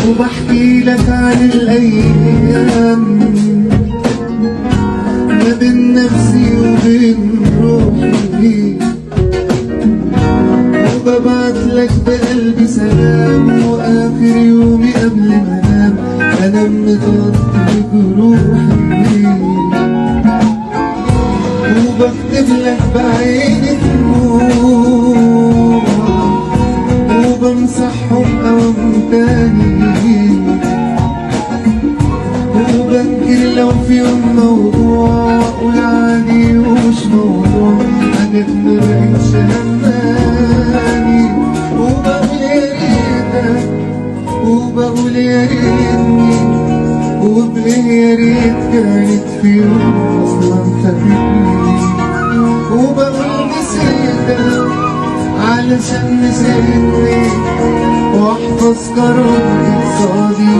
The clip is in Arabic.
وبحكي لك عن الأيام ما بين نفسي وبين روحي، وببعت لك بقلبي سلام، وآخر يومي قبل ما أنام أنا متغطي بجروحي، وبكتب لك بعيني دموع وبمسحهم أوام تاني، وبنكر لو في يوم موضوع وأقول عادي ومش موضوع، هنقدر نعيش هماني، وبقول يا ريتك وبقول يا ريتني، وبإيه يا ريت كانت في يوم أصلا فاتتني، وبقول نسيتك علشان نسيتني، واحفظ قراري قصادي